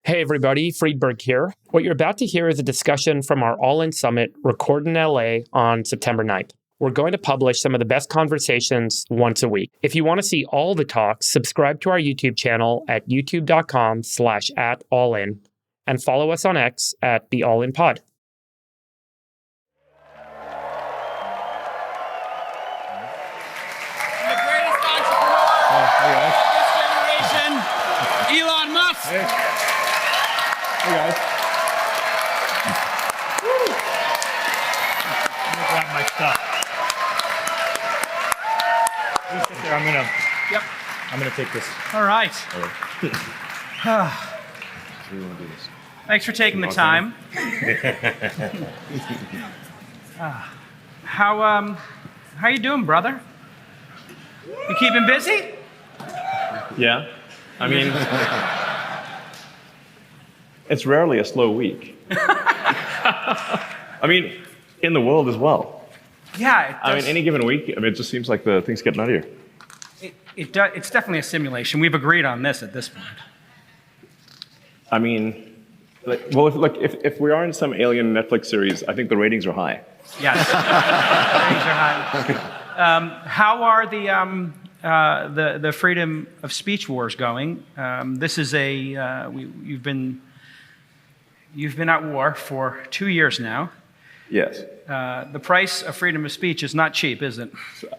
Hey everybody, Friedberg here. What you're about to hear is a discussion from our All-In Summit recorded in LA on September 9th. We're going to publish some of the best conversations once a week. If you want to see all the talks, subscribe to our YouTube channel at youtube.com/@allin and follow us on X at the All In Pod. The greatest entrepreneur of this generation, Elon Musk. Hey guys. I'm gonna grab my stuff. You sit there. I'm gonna take this. All right. Thanks for taking the time. How you doing, brother? You keeping busy? Yeah. I mean, it's rarely a slow week. I mean, in the world as well. Yeah. It does. I mean, any given week, it just seems like the things get nuttier. It's definitely a simulation. We've agreed on this at this point. I mean, if we are in some alien Netflix series, I think the ratings are high. Yes. Ratings are high. How are the freedom of speech wars going? This is you've been at war for 2 years now. Yes. The price of freedom of speech is not cheap, is it?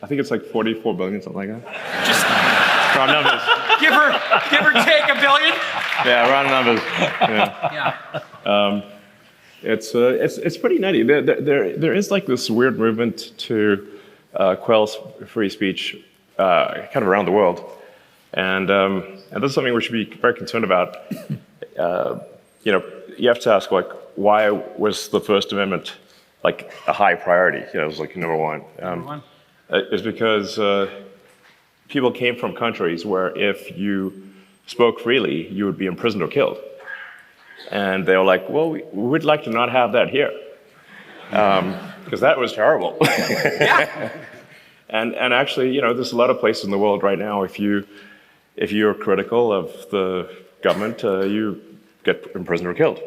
I think it's like 44 billion, something like that. Just Round numbers. give or take $1 billion. Yeah, round numbers. Yeah. Yeah. It's pretty nutty. There is like this weird movement to quell free speech kind of around the world, and this is something we should be very concerned about. You have to ask, like, why was the First Amendment like a high priority? It was like number one. It's because people came from countries where if you spoke freely, you would be imprisoned or killed. And they were like, well, we'd like to not have that here. Because that was terrible. Yeah. And actually, there's a lot of places in the world right now, if you're critical of the government, you get imprisoned or killed.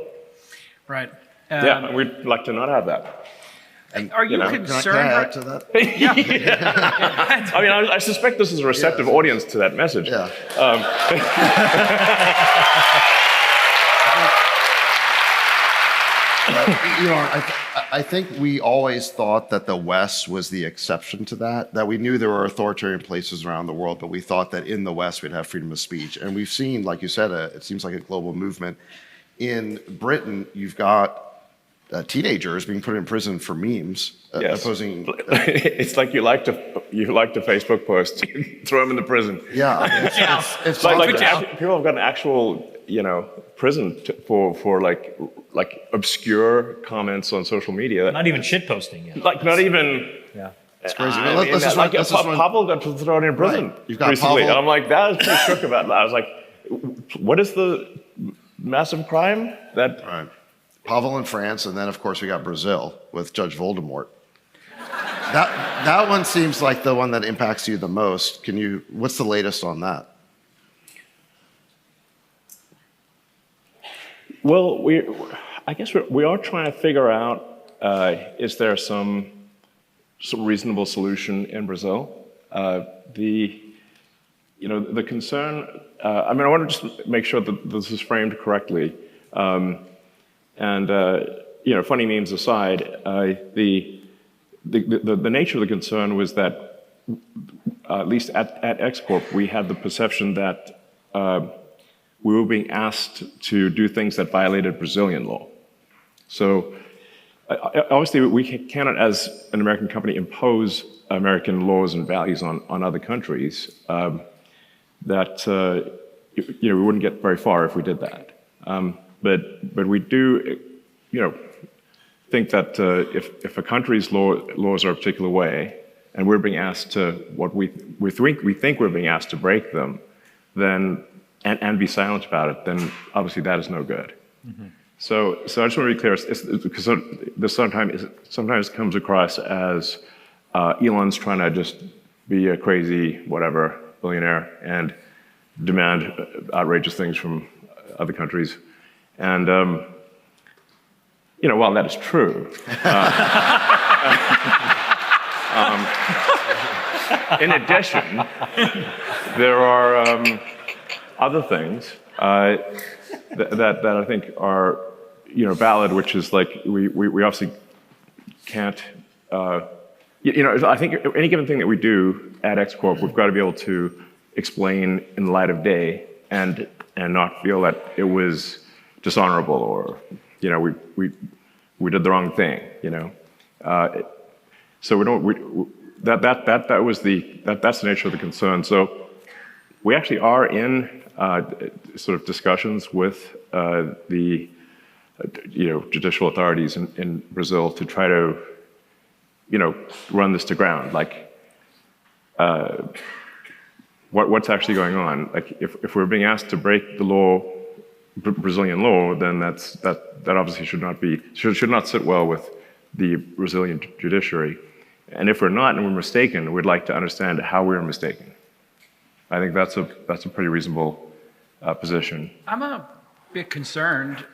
Right. Yeah, and we'd like to not have that. Are you concerned? Can I add to that? Yeah. I mean, I suspect this is a receptive audience to that message. Yeah. I think we always thought that the West was the exception to that we knew there were authoritarian places around the world, but we thought that in the West we'd have freedom of speech. And we've seen, like you said, it seems like a global movement. In Britain, you've got teenagers being put in prison for memes, Yes. opposing. It's like you liked a Facebook post, throw them into prison. Yeah, I mean, it's Like awful. people have gotten actual, prison for like obscure comments on social media. Not even shit posting yet. Like not even. Yeah. It's crazy. Pavel got thrown in prison Right. You've got recently, Pavel. and I'm like, that was pretty shook about that. I was like, what is the massive crime that? Right. Pavel in France, and then of course we got Brazil with Judge Voldemort. That one seems like the one that impacts you the most. What's the latest on that? Well, I guess we are trying to figure out, is there some reasonable solution in Brazil? The concern, I want to just make sure that this is framed correctly. Funny memes aside, the nature of the concern was that, at least at X Corp, we had the perception that we were being asked to do things that violated Brazilian law. So obviously we cannot, as an American company, impose American laws and values on other countries. We wouldn't get very far if we did that. But we do, think that if a country's laws are a particular way, and we're being asked to we think we're being asked to break them, then and be silent about it, then obviously that is no good. Mm-hmm. So I just want to be clear, because this sometimes comes across as Elon's trying to just be a crazy whatever billionaire and demand outrageous things from other countries. And, while that is true, in addition, there are other things that I think are, valid, which is like we obviously can't. I think any given thing that we do at X Corp, we've got to be able to explain in the light of day and not feel that it was dishonorable or we did the wrong thing. So we don't. That's the nature of the concern. So we actually are in sort of discussions with the judicial authorities in Brazil to try to run this to ground. Like what's actually going on? Like if we're being asked to break the law, Brazilian law, then that obviously should not sit well with the Brazilian judiciary. And if we're not and we're mistaken, we'd like to understand how we're mistaken. I think that's a pretty reasonable position. I'm a bit concerned,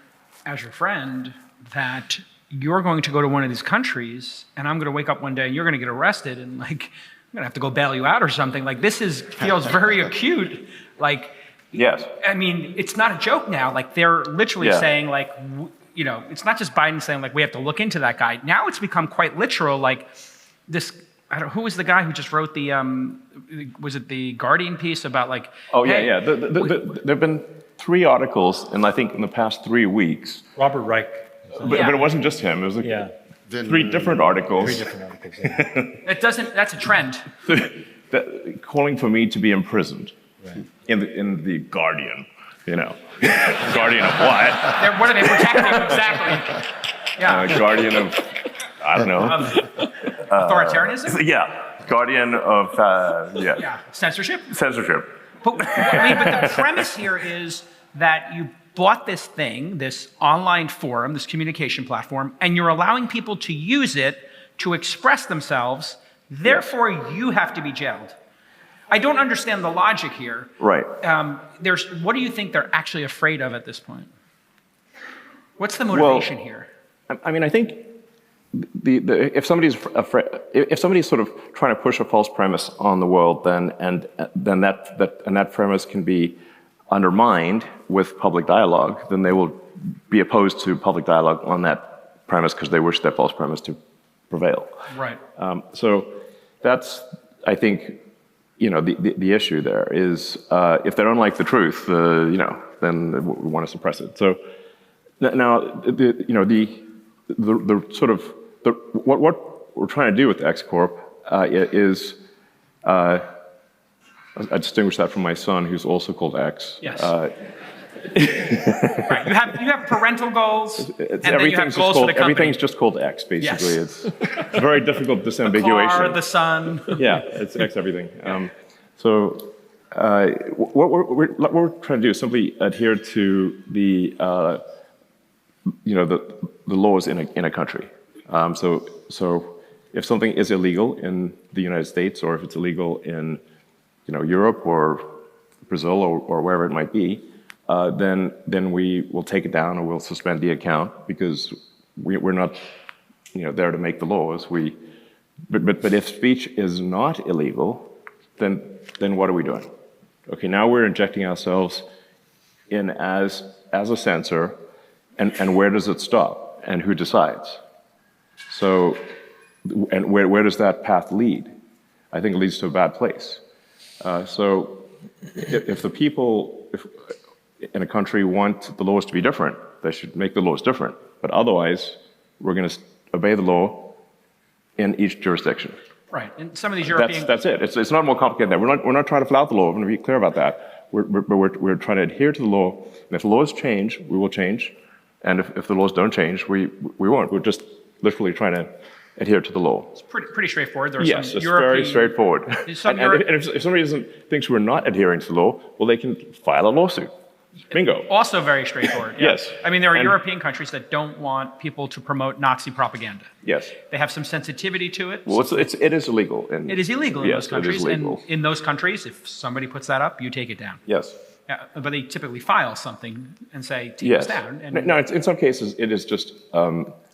as your friend, that you're going to go to one of these countries, and I'm going to wake up one day and you're going to get arrested, and like I'm going to have to go bail you out or something. Like this feels very acute. Like, yes. I mean, it's not a joke now. Like they're literally saying like, it's not just Biden saying like we have to look into that guy. Now it's become quite literal. Like this. Who was the guy who just wrote the, was it the Guardian piece about like... Oh, yeah. There have been 3 articles, and I think in the past 3 weeks... Robert Reich. But it wasn't just him. It was like 3 different articles. 3 different articles, yeah. That's a trend. Calling for me to be imprisoned in the Guardian, Guardian of what? What are they protecting exactly? Yeah. Guardian of, I don't know. Authoritarianism? Guardian of, Censorship? Censorship. But the premise here is that you bought this thing, this online forum, this communication platform, and you're allowing people to use it to express themselves. Therefore, you have to be jailed. I don't understand the logic here. Right. What do you think they're actually afraid of at this point? What's the motivation here? I mean, I think if somebody's sort of trying to push a false premise on the world, then that premise can be undermined with public dialogue, then they will be opposed to public dialogue on that premise because they wish that false premise to prevail. Right. So that's, I think, the issue there is if they don't like the truth, then we want to suppress it. So now what we're trying to do with X Corp is I distinguish that from my son, who's also called X. Yes. Right. You have parental goals, and then you have goals for the company. Everything's just called X, basically. Yes. It's very difficult disambiguation. The car, the sun. Yeah, it's X everything. So what we're trying to do is simply adhere to the laws in a country. So if something is illegal in the United States, or if it's illegal in Europe or Brazil or wherever it might be, then we will take it down or we'll suspend the account because we're not there to make the laws. But if speech is not illegal, then what are we doing? Okay, now we're injecting ourselves in as a censor, and where does it stop? And who decides? So, and where does that path lead? I think it leads to a bad place. So if the people in a country want the laws to be different, they should make the laws different. But otherwise, we're going to obey the law in each jurisdiction. Right, and some of these European... That's it. It's not more complicated than that. We're not trying to flout the law. I'm going to be clear about that. We're trying to adhere to the law. And if the laws change, we will change. And if the laws don't change, we won't. We're just literally trying to adhere to the law. It's pretty straightforward. Yes, it's very straightforward. And if somebody thinks we're not adhering to the law, well, they can file a lawsuit. Bingo. Also very straightforward. Yeah. Yes. I mean, there are European countries that don't want people to promote Nazi propaganda. Yes. They have some sensitivity to it. Well, it is illegal. It is illegal in those countries. It is legal. And in those countries, if somebody puts that up, you take it down. Yes. Yeah, but they typically file something and say, take Yes. this down. And No, in some cases, it is just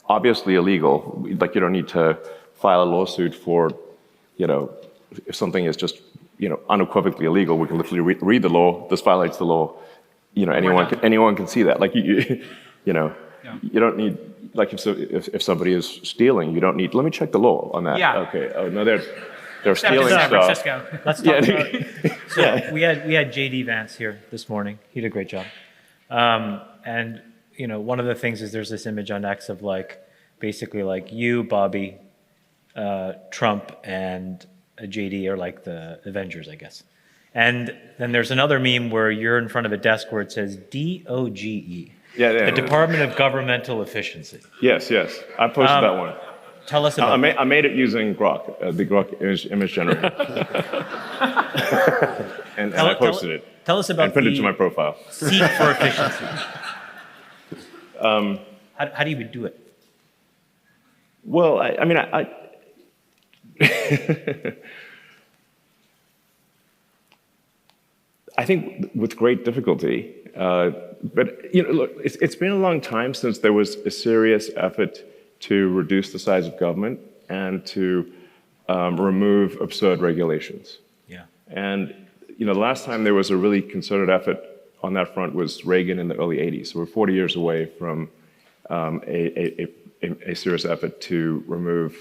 obviously illegal. Like, you don't need to file a lawsuit for, if something is just, unequivocally illegal, we can literally read the law, this violates the law. Anyone can see that. Like, you don't need, like, if somebody is stealing, you don't need, let me check the law on that. Yeah. Okay, oh, no, they're except in stealing San stuff. Francisco. Let's talk about. We had JD Vance here this morning. He did a great job. And one of the things is there's this image on X of basically you, Bobby, Trump, and JD are like the Avengers, I guess. And then there's another meme where you're in front of a desk where it says DOGE. Yeah. The Department of Governmental Efficiency. Yes. I posted that one. Tell us about I made it using Grok, the Grok image generator. and I posted it. Tell us about and put it to my profile. Seek for efficiency. How do you do it? Well, I I think with great difficulty. But look, it's been a long time since there was a serious effort to reduce the size of government and to remove absurd regulations. Yeah. And the last time there was a really concerted effort on that front was Reagan in the early 80s. So we're 40 years away from a serious effort to remove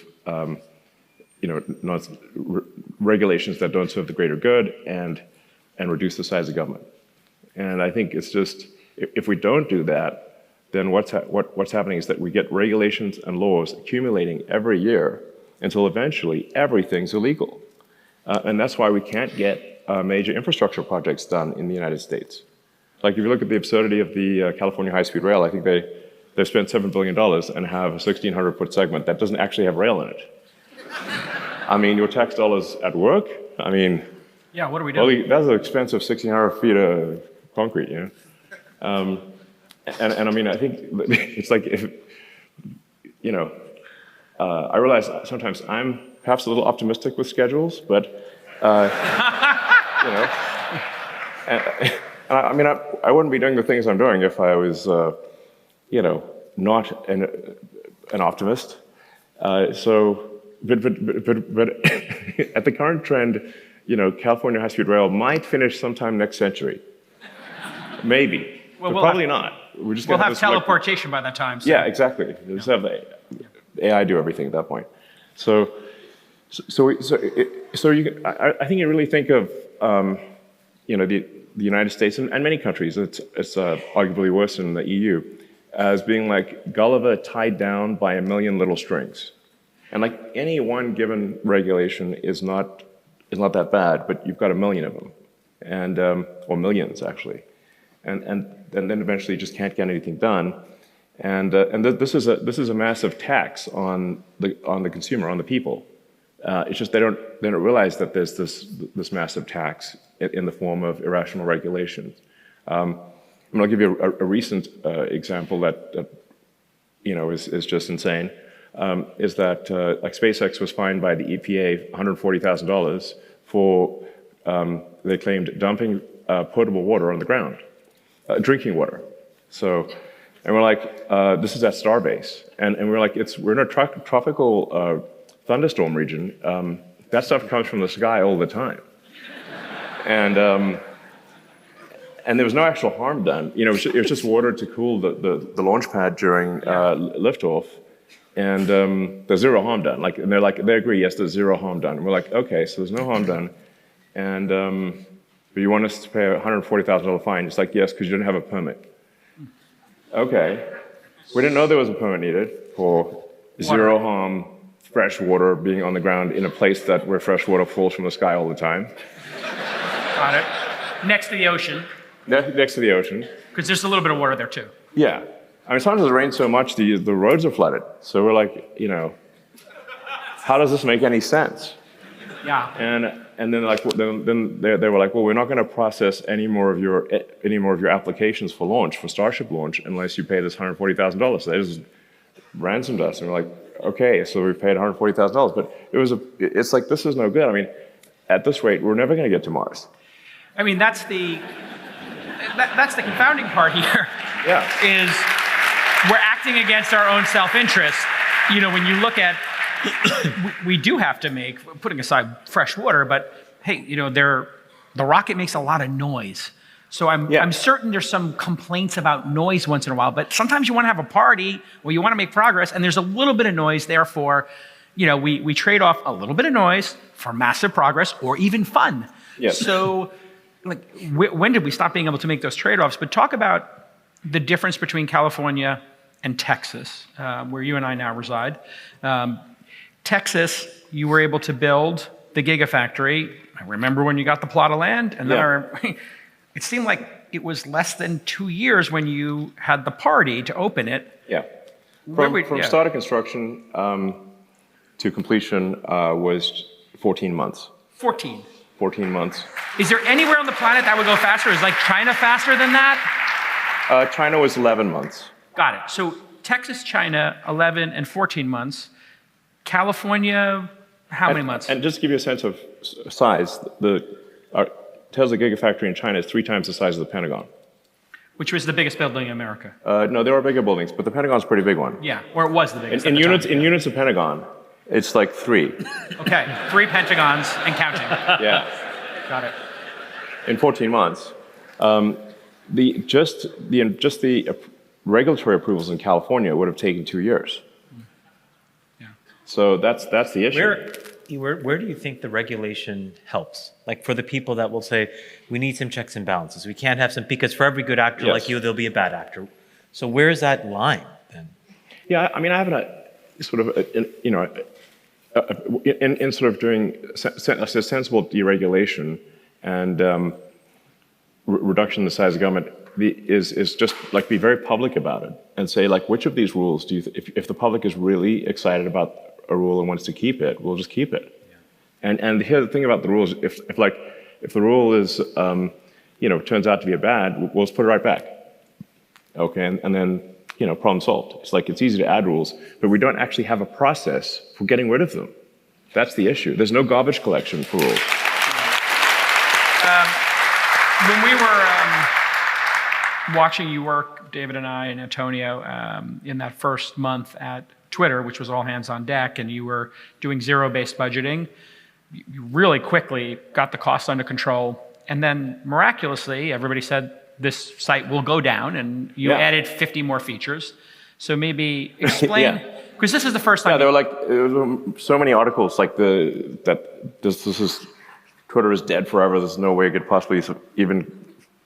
regulations that don't serve the greater good and reduce the size of government. And I think it's just, if we don't do that, then what's happening is that we get regulations and laws accumulating every year until eventually everything's illegal. And that's why we can't get major infrastructure projects done in the United States. Like, if you look at the absurdity of the California high-speed rail, I think they've spent $7 billion and have a 1,600-foot segment that doesn't actually have rail in it. I mean, your tax dollars at work? I mean, yeah, what are we doing? that's an expensive 1,600 feet of concrete, And I mean, I think it's like, if, I realize sometimes I'm perhaps a little optimistic with schedules, but, I wouldn't be doing the things I'm doing if I was, not an optimist. But at the current trend, California high-speed rail might finish sometime next century. Maybe, but probably not. We'll have teleportation by that time. So. Yeah, exactly. We'll just have the AI do everything at that point. I think you really think of, the United States and many countries. It's arguably worse in the EU, as being like Gulliver tied down by a million little strings. And like, any one given regulation is not that bad, but you've got a million of them, and or millions actually, and then eventually you just can't get anything done, and this is a massive tax on the consumer, on the people. It's just they don't realize that there's this massive tax in the form of irrational regulations. I'll give you a recent example that is just insane. Is that like SpaceX was fined by the EPA $140,000 for they claimed dumping potable water on the ground, drinking water. So, and we're like, this is at Starbase, and we're like, we're in a tropical thunderstorm region. That stuff comes from the sky all the time, and there was no actual harm done. It was just water to cool the launch pad during liftoff. And there's zero harm done. Like, and they agree, yes, there's zero harm done. And we're like, okay, so there's no harm done, and but you want us to pay a $140,000 fine? It's like, yes, because you didn't have a permit. Okay, we didn't know there was a permit needed for zero harm fresh water being on the ground in a place where fresh water falls from the sky all the time. Got it. Next to the ocean. Next to the ocean. Because there's a little bit of water there too. Yeah. I mean, sometimes it rains so much the roads are flooded. So we're like, how does this make any sense? Yeah. And then they were like, well, we're not going to process any more of your applications for Starship launch, unless you pay this $140,000. So they just ransomed us, and we're like, okay, so we paid $140,000. But it's like, this is no good. I mean, at this rate, we're never going to get to Mars. I mean, that's the that's the confounding part here. Yeah. Is we're acting against our own self-interest. You know, when you look at, we do have to make, putting aside fresh water, but hey, you know, the rocket makes a lot of noise. So I'm certain there's some complaints about noise once in a while, but sometimes you want to have a party or you want to make progress and there's a little bit of noise. Therefore, you know, we trade off a little bit of noise for massive progress or even fun. Yes. So like, when did we stop being able to make those trade-offs? But talk about the difference between California and Texas, where you and I now reside. Texas, you were able to build the Gigafactory. I remember when you got the plot of land, and then it seemed like it was less than 2 years when you had the party to open it. Yeah. From start of construction to completion was 14 months. 14 months. Is there anywhere on the planet that would go faster? Is like China faster than that? China was 11 months. Got it. So Texas, China, 11 and 14 months. California, how many months? And just to give you a sense of size, our Tesla Gigafactory in China is 3 times the size of the Pentagon. Which was the biggest building in America. No, there are bigger buildings, but the Pentagon's a pretty big one. Yeah, or it was the biggest. In units of Pentagon, it's like 3. Okay, 3 Pentagons and counting. Yeah. Got it. In 14 months. Just the regulatory approvals in California would have taken 2 years. Yeah. So that's the issue. Where do you think the regulation helps? Like for the people that will say, we need some checks and balances. We can't have some, because for every good actor like you, there'll be a bad actor. So where's that line then? Yeah, I mean, I haven't in sort of doing a sensible deregulation and reduction in the size of government is just like be very public about it and say like, which of these rules do you, if the public is really excited about a rule and wants to keep it, we'll just keep it. Yeah. And here's the thing about the rules: if the rule is turns out to be a bad, we'll just put it right back. Okay, and then problem solved. It's like it's easy to add rules, but we don't actually have a process for getting rid of them. That's the issue. There's no garbage collection for rules. When we were watching you work, David and I and Antonio, in that first month at Twitter, which was all hands on deck, and you were doing zero-based budgeting, you really quickly got the costs under control. And then miraculously, everybody said, this site will go down, and you added 50 more features. So maybe explain, because this is the first time. Yeah, there were like so many articles like this is Twitter is dead forever. There's no way it could possibly even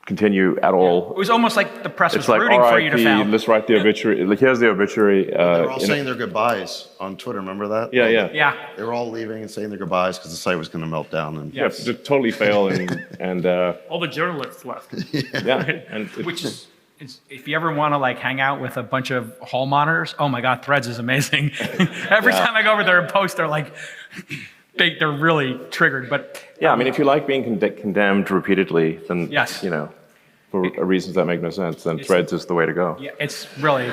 continue at all. It was almost like the press was like, rooting for you to fail. Let's write the obituary. Like, here's the obituary. They're all saying their goodbyes on Twitter. Remember that? Yeah. They were all leaving and saying their goodbyes because the site was going to melt down. And just totally fail and all the journalists left. Which is if you ever want to like hang out with a bunch of hall monitors, oh my God, Threads is amazing. Every time I go over there and post, they're like, they're really triggered. But I mean, if you like being condemned repeatedly, then for reasons that make no sense, then Threads is the way to go. Yeah, it's really,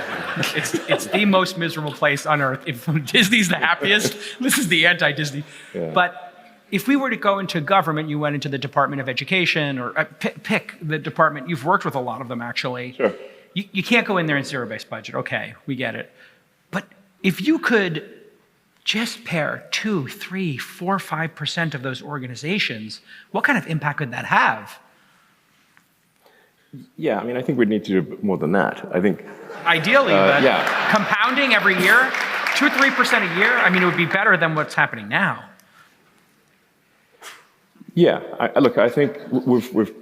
it's the most miserable place on earth. If Disney's the happiest, this is the anti-Disney. Yeah. But if we were to go into government, you went into the Department of Education, or pick the department. You've worked with a lot of them, actually. Sure. You can't go in there in zero-based budget. Okay, we get it. But if you could just pair 2, 3, 4, 5% of those organizations, what kind of impact could that have? Yeah, I mean, I think we'd need to do more than that. I think ideally, but compounding every year, 2 or 3% a year. I mean, it would be better than what's happening now. Yeah, look, I think we've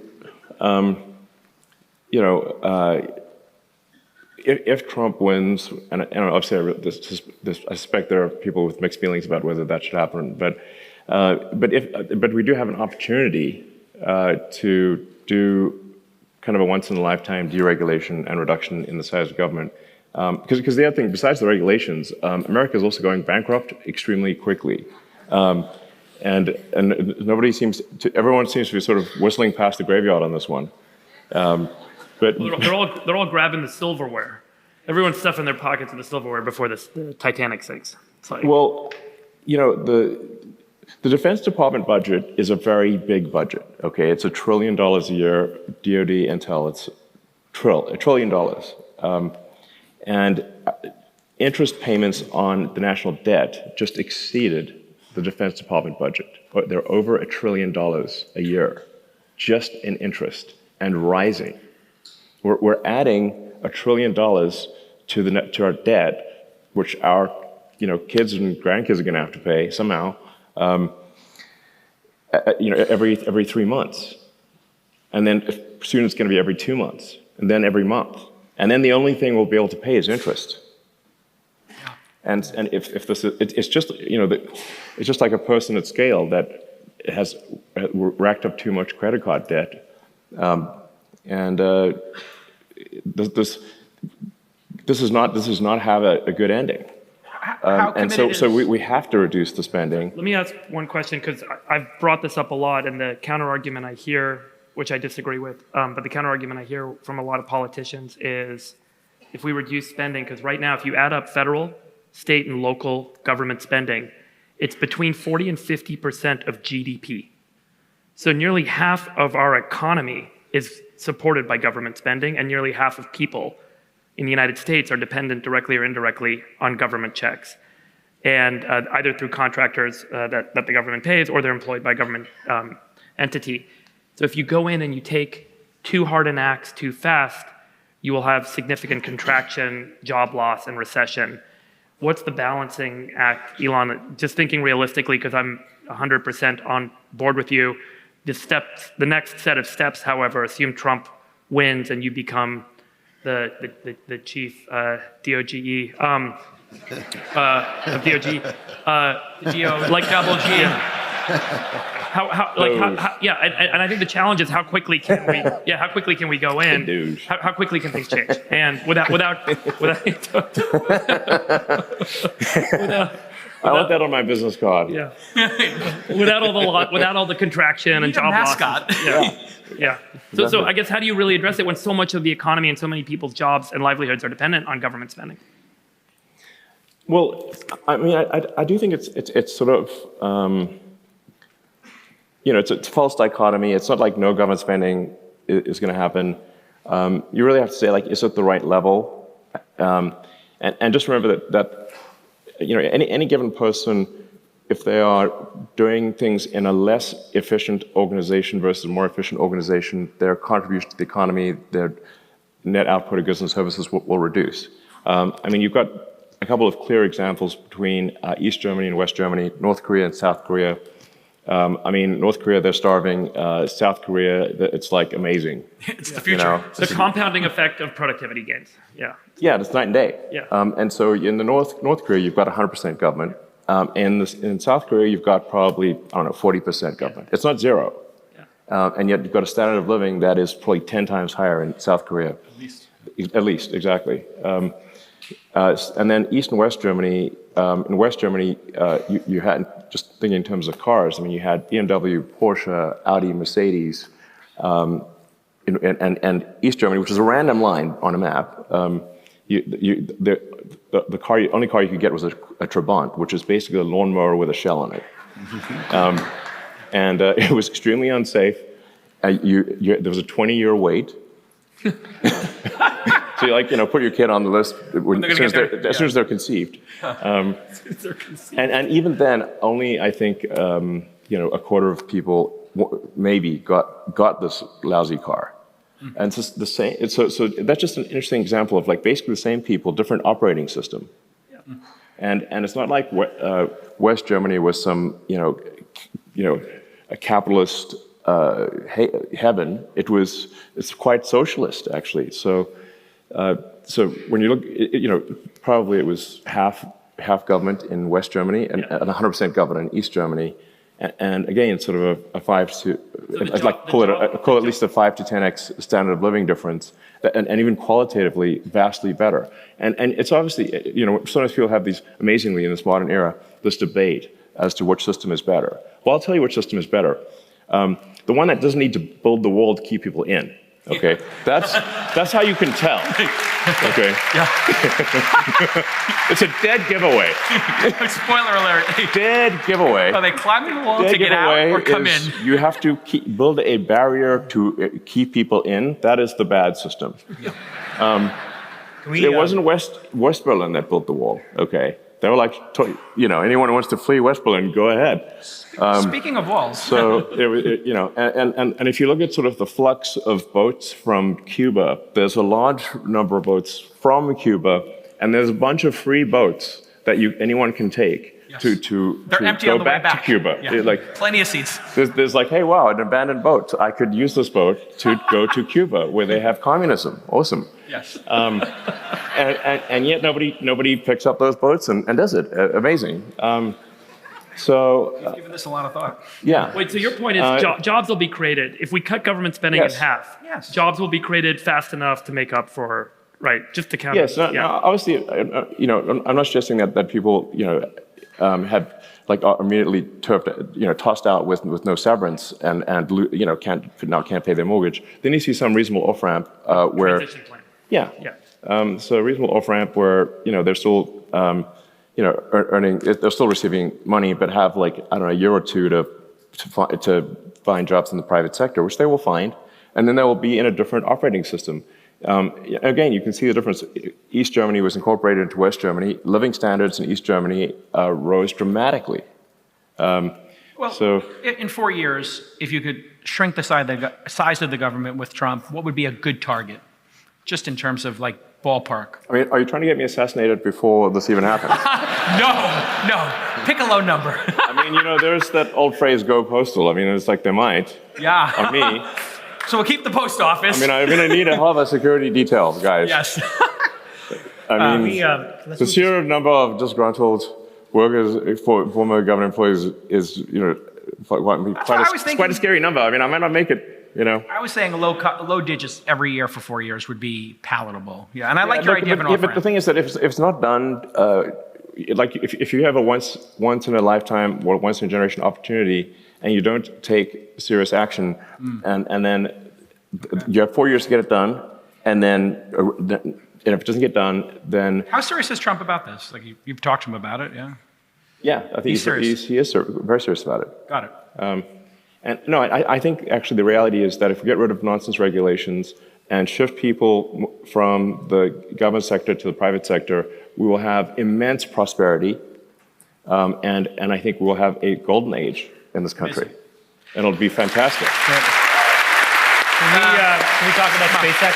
if Trump wins, and obviously I suspect there are people with mixed feelings about whether that should happen, but we do have an opportunity to do kind of a once-in-a-lifetime deregulation and reduction in the size of government. Because the other thing, besides the regulations, America is also going bankrupt extremely quickly. And everyone seems to be sort of whistling past the graveyard on this one. But they're all grabbing the silverware. Everyone's stuffing their pockets in the silverware before the Titanic sinks. It's like, well, The Defense Department budget is a very big budget, okay? It's $1 trillion a year, DoD, Intel, it's $1 trillion. And interest payments on the national debt just exceeded the Defense Department budget. They're over $1 trillion a year, just in interest, and rising. We're adding $1 trillion to our debt, which our kids and grandkids are going to have to pay somehow. Every 3 months, and then soon it's going to be every 2 months, and then every month, and then the only thing we'll be able to pay is interest. And if this is, it's just it's just like a person at scale that has racked up too much credit card debt, and this does not have a good ending. And so we have to reduce the spending. Let me ask one question, because I've brought this up a lot, and the counter-argument I hear, which I disagree with, but the counter-argument I hear from a lot of politicians is if we reduce spending, because right now if you add up federal, state, and local government spending, it's between 40 and 50% of GDP. So nearly half of our economy is supported by government spending, and nearly half of people in the United States are dependent directly or indirectly on government checks, and either through contractors that the government pays, or they're employed by a government entity. So if you go in and you take too hard an axe too fast, you will have significant contraction, job loss, and recession. What's the balancing act, Elon? Just thinking realistically, because I'm 100% on board with you. The next set of steps, however, assume Trump wins and you become the chief DOGE of DOG, like double G. And I think the challenge is how quickly can we go in? How quickly can things change? And without I want that on my business card. Yeah. without all the contraction and job loss. Yeah. So I guess, how do you really address it when so much of the economy and so many people's jobs and livelihoods are dependent on government spending? Well, I mean, I do think it's sort of it's a false dichotomy. It's not like no government spending is going to happen. You really have to say, like, is it the right level? And just remember that any given person, if they are doing things in a less efficient organization versus a more efficient organization, their contribution to the economy, their net output of goods and services will reduce. I mean, you've got a couple of clear examples between East Germany and West Germany, North Korea and South Korea. I mean, North Korea, they're starving. South Korea, it's like amazing. It's the future. The compounding effect of productivity gains. Yeah. Yeah, it's night and day. Yeah. And so in the North Korea, you've got 100% government. In South Korea, you've got probably, 40% government. It's not zero. Yeah. And yet you've got a standard of living that is probably 10 times higher in South Korea. At least, exactly. And then East and West Germany, in West Germany, you had, just thinking in terms of cars, I mean, you had BMW, Porsche, Audi, Mercedes, and East Germany, which is a random line on a map. The only car you could get was a Trabant, which is basically a lawnmower with a shell on it. And it was extremely unsafe. There was a 20-year wait. So you put your kid on the list as soon as they're conceived. And even then, only I think a quarter of people maybe got this lousy car. And it's just the same. So that's just an interesting example of basically the same people, different operating system. Yeah. And it's not like West Germany was some a capitalist heaven. It's quite socialist actually. So when you look, probably it was half government in West Germany and 100% government in East Germany. And again, sort of a 5 to, call it at least a 5 to 10x standard of living difference, and even qualitatively vastly better. And it's obviously, sometimes people have these, amazingly in this modern era, this debate as to which system is better. Well, I'll tell you which system is better. The one that doesn't need to build the wall to keep people in. Okay, that's how you can tell. Okay, it's a dead giveaway. Spoiler alert. Dead giveaway. Are they climbing the wall Dead to get out giveaway or come is in? you have to build a barrier to keep people in. That is the bad system. It wasn't West Berlin that built the wall. Okay, they were like, anyone who wants to flee West Berlin, go ahead. Speaking of walls. So, and if you look at sort of the flux of boats from Cuba, there's a large number of boats from Cuba, and there's a bunch of free boats that anyone can take to go back to Cuba. Yeah. Like, plenty of seats. there's like, hey, wow, an abandoned boat. I could use this boat to go to Cuba, where they have communism. Awesome. Yes. And yet nobody picks up those boats and does it. Amazing. You've given this a lot of thought. Yeah. Wait, so your point is jobs will be created. If we cut government spending in half, jobs will be created fast enough to make up for, just to count. Yes, no, obviously, I'm not suggesting that people, have are immediately tossed out with no severance and can't pay their mortgage. There needs to be some reasonable off ramp where. Transition plan. Yeah. So a reasonable off ramp where they're still earning, they're still receiving money, but have a year or two to find jobs in the private sector, which they will find, and then they will be in a different operating system. Again, you can see the difference. East Germany was incorporated into West Germany. Living standards in East Germany rose dramatically. In 4 years, if you could shrink the size of the government with Trump, what would be a good target? Just in terms of ballpark. I mean, are you trying to get me assassinated before this even happens? No. Pick a low number. I mean, there's that old phrase, go postal. I mean, it's like they might. Yeah. On me. So we'll keep the post office. I mean, I'm going to need a hell of a security detail, guys. Yes. I mean, the sheer number of disgruntled workers, former government employees, is quite a scary number. I mean, I might not make it. I was saying low digits every year for 4 years would be palatable. Yeah, and I like your idea of an off-ramp. But the thing is that if it's not done, if you have a once in a lifetime or once in a generation opportunity, and you don't take serious action, and then you have 4 years to get it done, and then if it doesn't get done, then how serious is Trump about this? You've talked to him about it, yeah? Yeah, I think he is very serious about it. Got it. And no, I think actually the reality is that if we get rid of nonsense regulations and shift people from the government sector to the private sector, we will have immense prosperity, and I think we will have a golden age in this country. Amazing. And it'll be fantastic. Can we talk about SpaceX?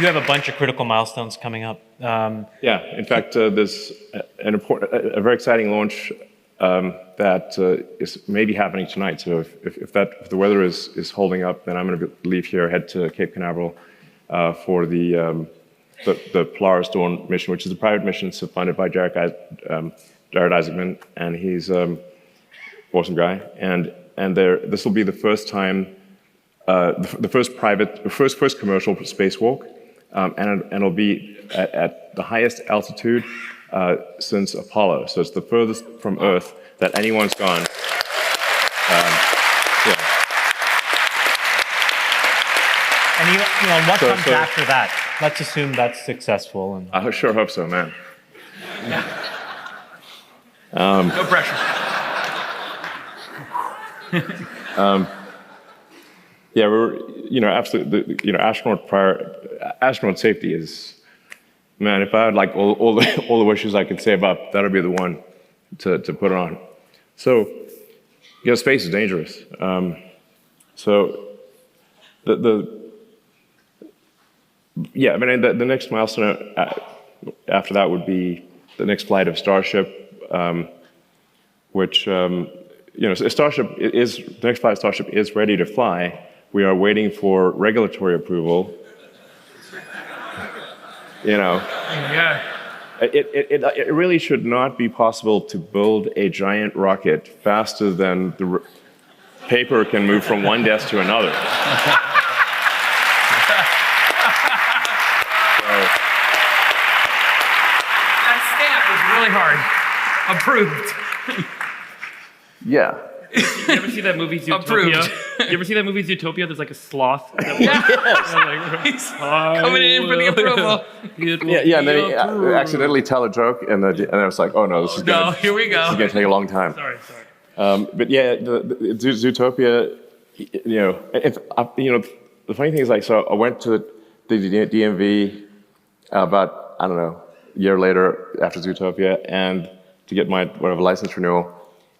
You have a bunch of critical milestones coming up. Yeah, in fact, there's a very exciting launch that is maybe happening tonight. So if the weather is holding up, then I'm going to leave here, head to Cape Canaveral for the Polaris Dawn mission, which is a private mission funded by Jared Isaacman, and he's an awesome guy. And this will be the first time, the first commercial spacewalk, and it'll be at the highest altitude since Apollo. So it's the furthest from Earth that anyone's gone. And what comes after that? Let's assume that's successful. And I sure hope so, man. No pressure. Yeah, we're absolutely astronaut safety is, man. If I had all the wishes I could save up, that'd be the one to put on. So, space is dangerous. So the next milestone after that would be the next flight of Starship, which Starship the next flight of Starship is ready to fly. We are waiting for regulatory approval. Yeah. It really should not be possible to build a giant rocket faster than the paper can move from one desk to another. That stamp was really hard. Approved. Yeah. You ever see that movie Zootopia? Approved. You ever see that movie Zootopia? There's like a sloth. He's coming in for the approval. Yeah, and then they accidentally tell a joke, and then it's like, oh no, this is No, here we this is go. going to take a long time. Sorry. But yeah, the Zootopia, the funny thing is, like, so I went to the DMV about, I don't know, a year later after Zootopia, and to get my whatever license renewal,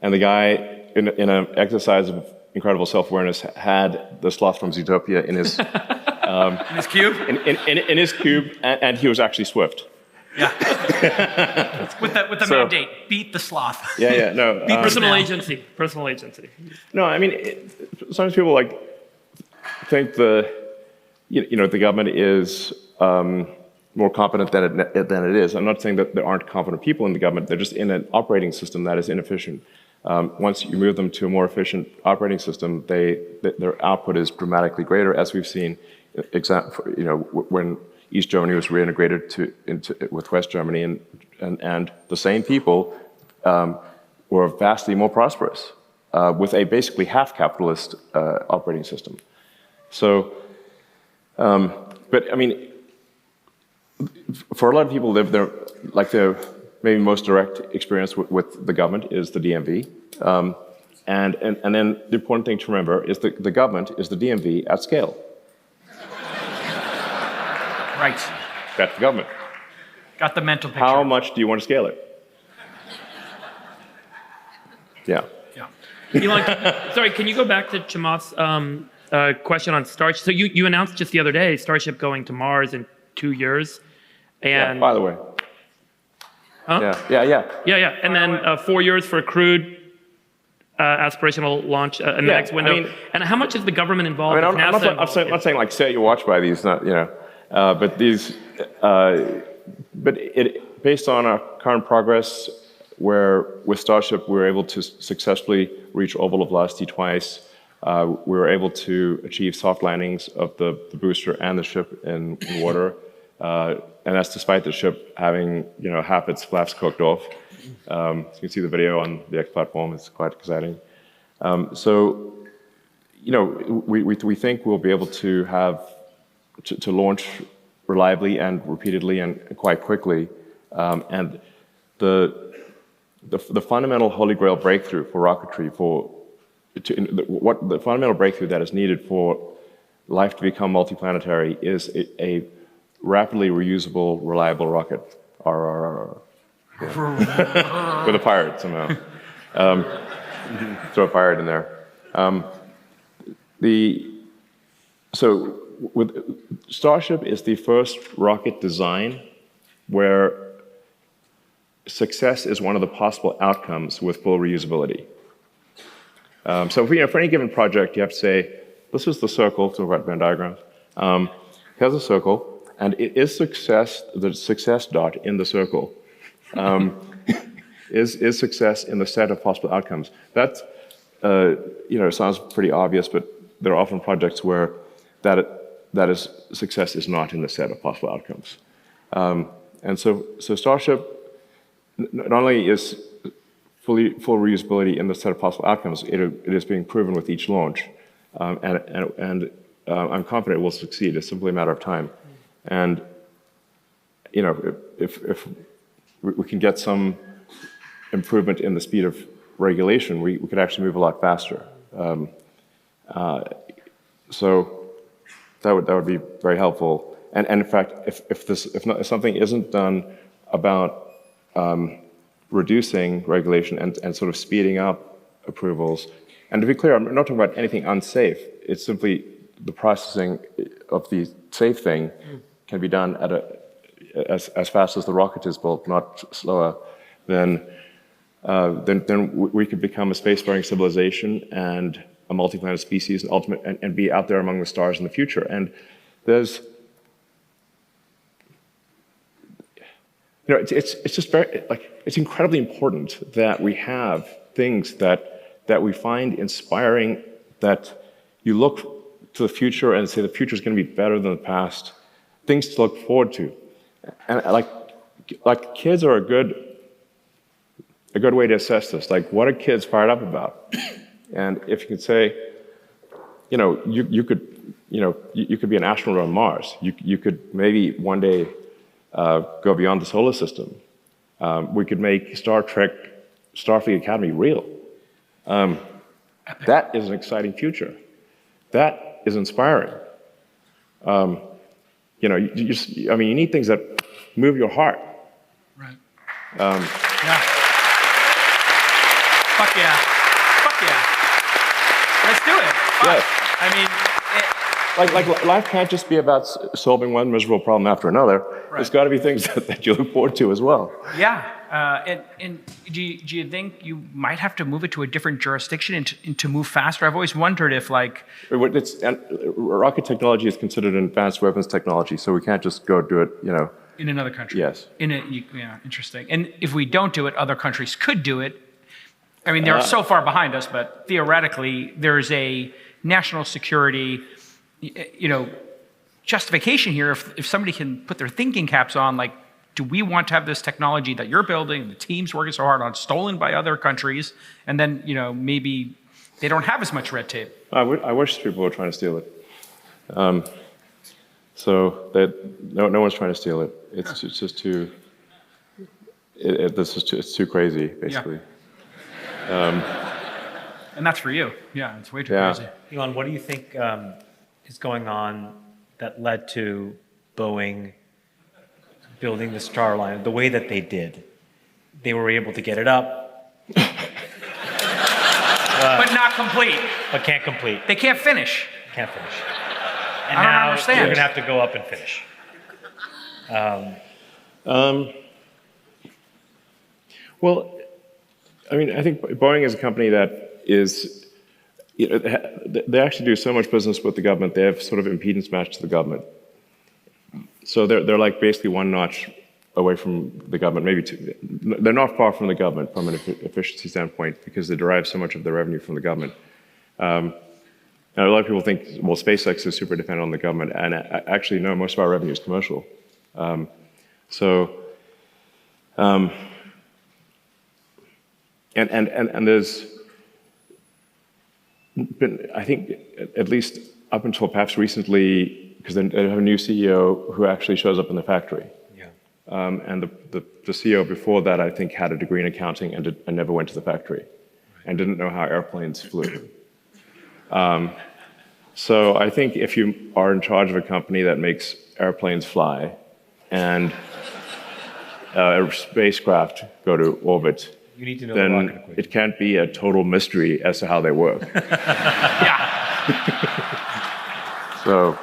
and the guy, in an exercise of incredible self-awareness, had the sloth from Zootopia in his In his cube? in his cube, and he was actually swift. Yeah. with the So- mandate, beat the sloth. Yeah, no. Personal now. agency. Personal agency. No, I mean, sometimes people like think the government is more competent than it is. I'm not saying that there aren't competent people in the government. They're just in an operating system that is inefficient. Once you move them to a more efficient operating system, their output is dramatically greater, as we've seen. When East Germany was reintegrated with West Germany, and the same people were vastly more prosperous with a basically half-capitalist operating system. So, but I mean, for a lot of people, their maybe most direct experience with the government is the DMV. And then the important thing to remember is that the government is the DMV at scale. Right. That's the government. Got the mental picture. How much do you want to scale it? Yeah. Yeah. Elon, sorry, can you go back to Chamath's question on Starship? So you announced just the other day Starship going to Mars in 2 years. Yeah, And by the way. Huh? Yeah. And then 4 years for a crewed aspirational launch in the next window. I mean, and how much is the government involved? I'm NASA not saying like set your watch by these, not but these, based on our current progress, where with Starship we were able to successfully reach orbital velocity twice. We were able to achieve soft landings of the booster and the ship in water, and that's despite the ship having half its flaps cooked off. So you can see the video on the X platform. It's quite exciting. So we think we'll be able to have to launch reliably and repeatedly and quite quickly, and the fundamental holy grail breakthrough for rocketry, the fundamental breakthrough that is needed for life to become multiplanetary is a rapidly reusable, reliable rocket. RRR. Yeah. With a pirate somehow. Throw a pirate in there. So with Starship is the first rocket design where success is one of the possible outcomes with full reusability. So for any given project, you have to say, this is the circle, talk about Venn diagrams. Here's a circle, and it is success, the success dot in the circle, is success in the set of possible outcomes. That, sounds pretty obvious, but there are often projects where success is not in the set of possible outcomes. And so Starship not only is full reusability in the set of possible outcomes, it is being proven with each launch, and I'm confident it will succeed. It's simply a matter of time. And if we can get some improvement in the speed of regulation, we could actually move a lot faster. So that would be very helpful. And in fact, if something isn't done about reducing regulation and sort of speeding up approvals, and to be clear, I'm not talking about anything unsafe. It's simply the processing of the safe thing can be done at as fast as the rocket is built, not slower. Then we could become a spacefaring civilization and a multi-planet species, and be out there among the stars in the future. And there's, it's just very, it's incredibly important that we have things that we find inspiring, that you look to the future and say the future is going to be better than the past, things to look forward to. And like kids are a good way to assess this. Like, what are kids fired up about? And if you could say, you could be an astronaut on Mars. You could maybe one day go beyond the solar system. We could make Star Trek, Starfleet Academy real. That is an exciting future. That is inspiring. You need things that move your heart. Right. Yeah. Fuck yeah. Fuck yeah. Let's do it. Fuck. Yes. I mean, Like life can't just be about solving one miserable problem after another. Right. There's got to be things that you look forward to as well. yeah. And do you think you might have to move it to a different jurisdiction and to move faster? I've always wondered if Rocket technology is considered an advanced weapons technology, so we can't just go do it, in another country. Yes. Yeah, interesting. And if we don't do it, other countries could do it. I mean, they're so far behind us, but theoretically, there's a national security, justification here. If somebody can put their thinking caps on, like, do we want to have this technology that you're building and the team's working so hard on stolen by other countries, and then maybe they don't have as much red tape? I wish people were trying to steal it. So that no one's trying to steal it. It's just too. It's too crazy, basically. And that's for you. Yeah, it's way too crazy. Elon, what do you think is going on that led to Boeing building the Starliner the way that they did? They were able to get it up. But not complete. But can't complete. They can't finish. Can't finish. And I don't now understand. you're going to have to go up and finish. Well, I mean, I think Boeing is a company that is, they actually do so much business with the government. They have sort of impedance match to the government. So they're like basically one notch away from the government, maybe two. They're not far from the government from an efficiency standpoint because they derive so much of their revenue from the government. And a lot of people think, well, SpaceX is super dependent on the government, and actually, no, most of our revenue is commercial. And there's been, I think, at least up until perhaps recently, because they have a new CEO who actually shows up in the factory. Yeah. And the CEO before that, I think, had a degree in accounting and never went to the factory, and didn't know how airplanes flew. So I think if you are in charge of a company that makes airplanes fly and a spacecraft go to orbit, You need to know the rocket then equation. it can't be a total mystery as to how they work. Yeah. So,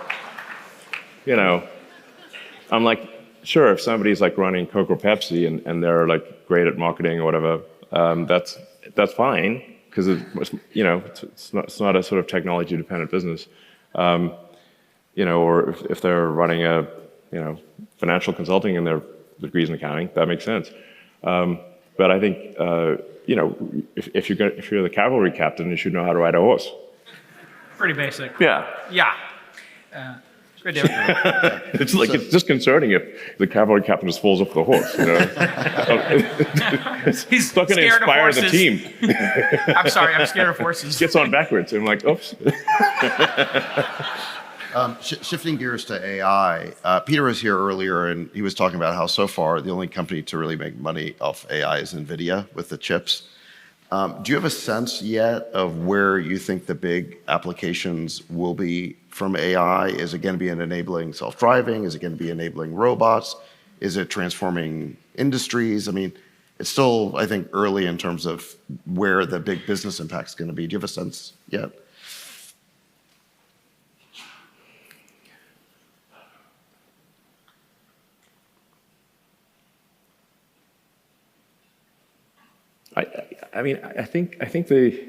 I'm like, sure, if somebody's like running Coke or Pepsi and they're like great at marketing or whatever, that's fine because it's not a sort of technology dependent business, or if they're running a financial consulting and their degrees in accounting, that makes sense. But I think if you're the cavalry captain, you should know how to ride a horse. Pretty basic. Yeah. Yeah. Good deal. It's disconcerting if the cavalry captain just falls off the horse. He's not going to scared of inspire the horses. team. I'm sorry, I'm scared of horses. Gets on backwards. And I'm like, oops. Shifting gears to AI, Peter was here earlier and he was talking about how so far the only company to really make money off AI is NVIDIA with the chips. Do you have a sense yet of where you think the big applications will be from AI? Is it going to be enabling self-driving? Is it going to be enabling robots? Is it transforming industries? I mean, it's still, I think, early in terms of where the big business impact is going to be. Do you have a sense yet? I think the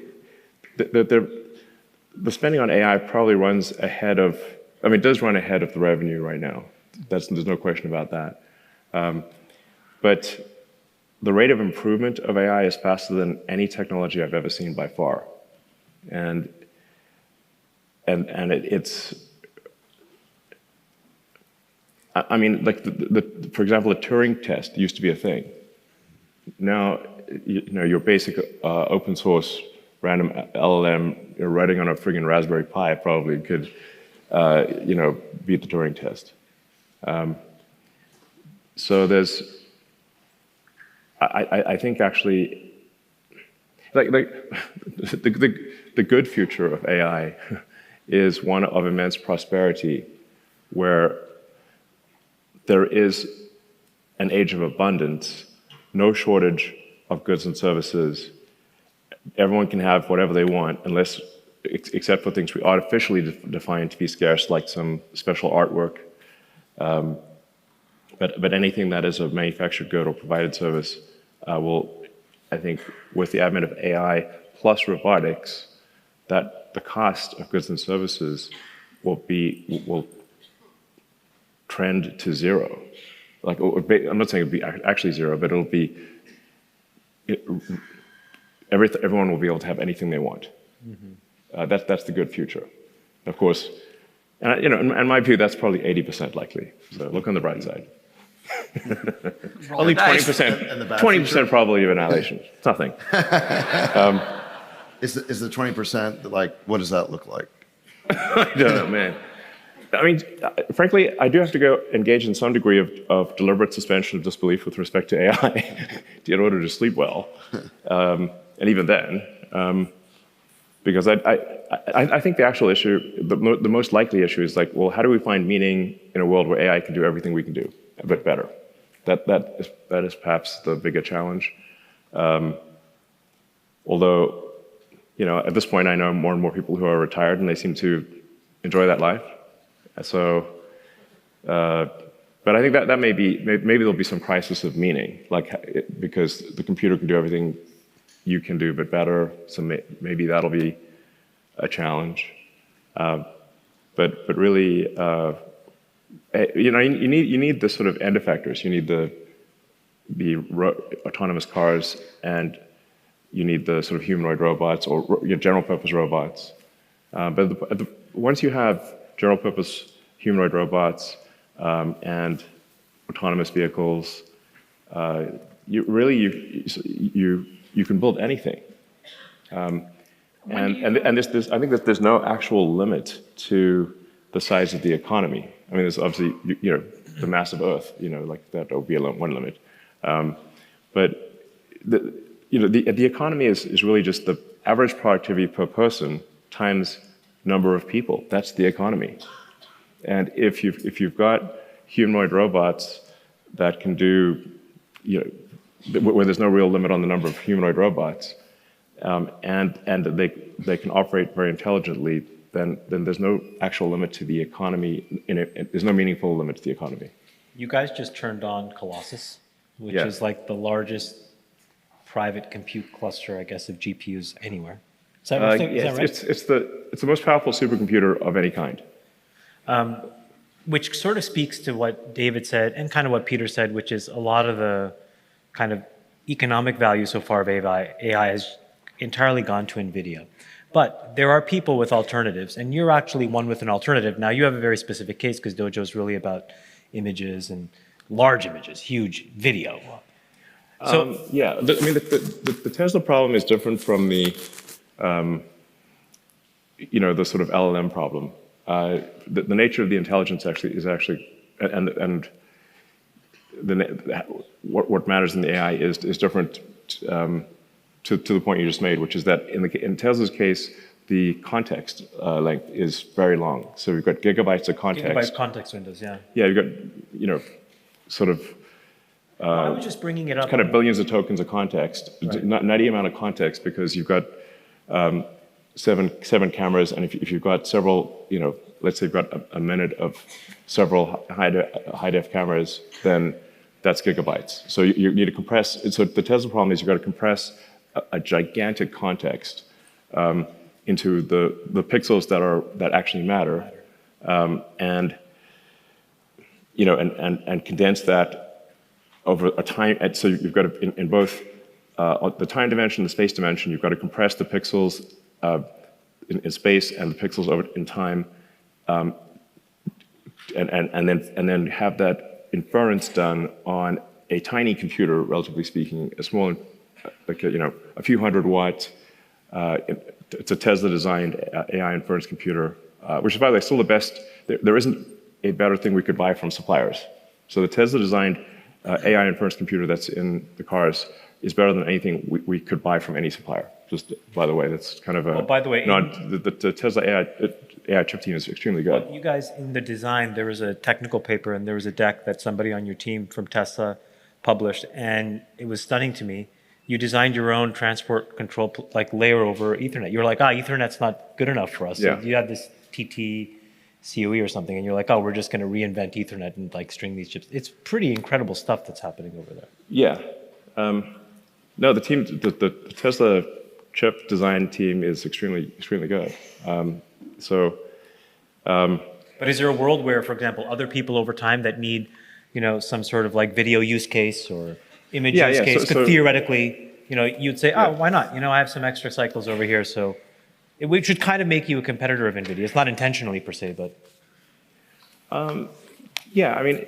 spending on AI probably runs ahead of, it does run ahead of the revenue right now. There's no question about that. But the rate of improvement of AI is faster than any technology I've ever seen by far. And it's, like for example, the Turing test used to be a thing. Now, your basic open source random LLM writing on a friggin' Raspberry Pi probably could, beat the Turing test. So I think actually, the good future of AI is one of immense prosperity, where there is an age of abundance, no shortage of goods and services. Everyone can have whatever they want, except for things we artificially define to be scarce, like some special artwork. But anything that is a manufactured good or provided service will, I think, with the advent of AI plus robotics, that the cost of goods and services will trend to zero. Like, I'm not saying it'll be actually zero, but it'll be everyone will be able to have anything they want. Mm-hmm. That's the good future, of course. And in my view, that's probably 80% likely. So look on the bright side. Only 20%. 20% probably of annihilation. It's nothing. Is the 20% like? What does that look like? I don't know, man. I mean, frankly, I do have to go engage in some degree of deliberate suspension of disbelief with respect to AI in order to sleep well, and even then, because I think the actual issue, the most likely issue, is like, well, how do we find meaning in a world where AI can do everything we can do, but better? That is perhaps the bigger challenge. Although, at this point, I know more and more people who are retired, and they seem to enjoy that life. So, but I think that maybe there'll be some crisis of meaning, because the computer can do everything you can do, but better. So maybe that'll be a challenge. But really, you need the sort of end effectors. You need the autonomous cars, and you need the sort of humanoid robots or general purpose robots. But once you have general purpose humanoid robots and autonomous vehicles, you can build anything. And there's, I think that there's no actual limit to the size of the economy. I mean, there's obviously the mass of Earth, like that will be one limit. But the economy is really just the average productivity per person times number of people. That's the economy. And if you've got humanoid robots that can do, where there's no real limit on the number of humanoid robots, and they can operate very intelligently, then there's no actual limit to the economy. There's no meaningful limit to the economy. You guys just turned on Colossus, which is like the largest private compute cluster, I guess, of GPUs anywhere. Is that right? It's the most powerful supercomputer of any kind. Which sort of speaks to what David said and kind of what Peter said, which is a lot of the kind of economic value so far of AI has entirely gone to NVIDIA. But there are people with alternatives, and you're actually one with an alternative. Now, you have a very specific case because Dojo is really about images and large images, huge video. So the Tesla problem is different from the sort of LLM problem. The nature of the intelligence what matters in the AI is different to the point you just made, which is that in Tesla's case, the context length is very long. So we've got gigabytes of context. Gigabyte context windows, yeah. Yeah, you've got sort of. I was just bringing it up. Kind of billions of tokens of context, right. Nutty amount of context, because you've got seven cameras, and if you've got several, let's say you've got a minute of several high def cameras, then that's gigabytes. So you need to compress. So the Tesla problem is you've got to compress a gigantic context into the pixels that actually matter, and condense that over a time. And so you've got to, in both the time dimension and the space dimension, you've got to compress the pixels in space and the pixels over in time, and then have that inference done on a tiny computer, relatively speaking, a small, like a few hundred watt It's a Tesla-designed AI inference computer, which is, by the way, still the best. There isn't a better thing we could buy from suppliers. So the Tesla-designed AI inference computer that's in the cars is better than anything we could buy from any supplier. Just by the way, that's kind of a. Oh, by the way, the Tesla AI chip team is extremely good. You guys, in the design, there was a technical paper and there was a deck that somebody on your team from Tesla published, and it was stunning to me. You designed your own transport control layer over Ethernet. You were like, Ethernet's not good enough for us. Yeah. So you had this TT-CoE or something, and you're like, we're just going to reinvent Ethernet and string these chips. It's pretty incredible stuff that's happening over there. Yeah. No, the team, the Tesla chip design team is extremely good. But is there a world where, for example, other people over time that need, some sort of video use case or image use case could theoretically, you'd say, why not? I have some extra cycles over here, so it should kind of make you a competitor of NVIDIA. It's not intentionally per se, but. Yeah, I mean,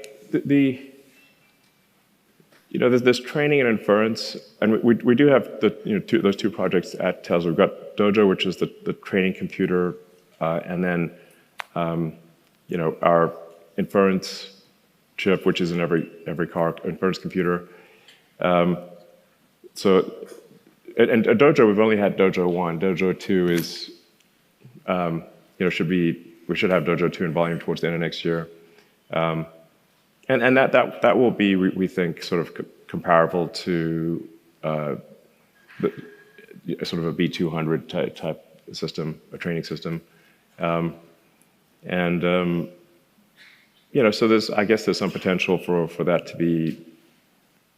there's training and inference, and we do have those two projects at Tesla. We've got Dojo, which is the training computer, and then our inference chip, which is in every car, inference computer. So, and Dojo, we've only had Dojo 1. Dojo 2 is, we should have Dojo 2 in volume towards the end of next year. And that will be, we think, sort of comparable to sort of a B200 type system, a training system. So I guess there's some potential for that to be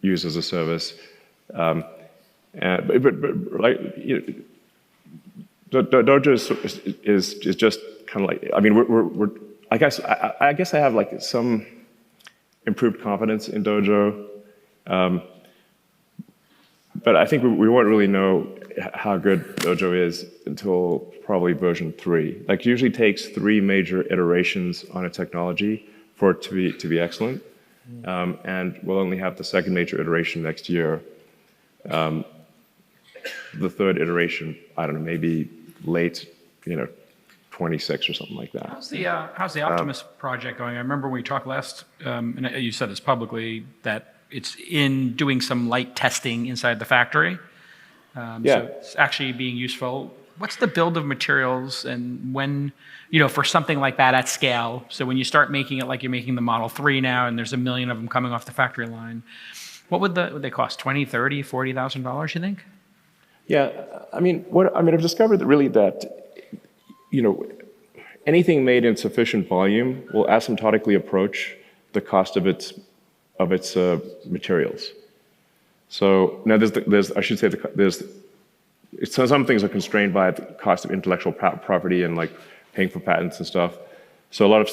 used as a service. Dojo is just kind of like, I mean, I guess I have some improved confidence in Dojo, but I think we won't really know how good Dojo is until probably version 3. It usually takes 3 major iterations on a technology for it to be excellent, and we'll only have the 2nd major iteration next year. The 3rd iteration, I don't know, maybe late, 26 or something like that. How's the Optimus project going? I remember when we talked last, and you said this publicly, that it's in doing some light testing inside the factory. So it's actually being useful. What's the build of materials, and when, for something like that at scale? So when you start making it like you're making the Model 3 now, and there's 1 million of them coming off the factory line, what would they cost? $20,000, $30,000, $40,000, you think? Yeah, I've discovered that really that, anything made in sufficient volume will asymptotically approach the cost of its materials. So now some things are constrained by the cost of intellectual property and paying for patents and stuff. So a lot of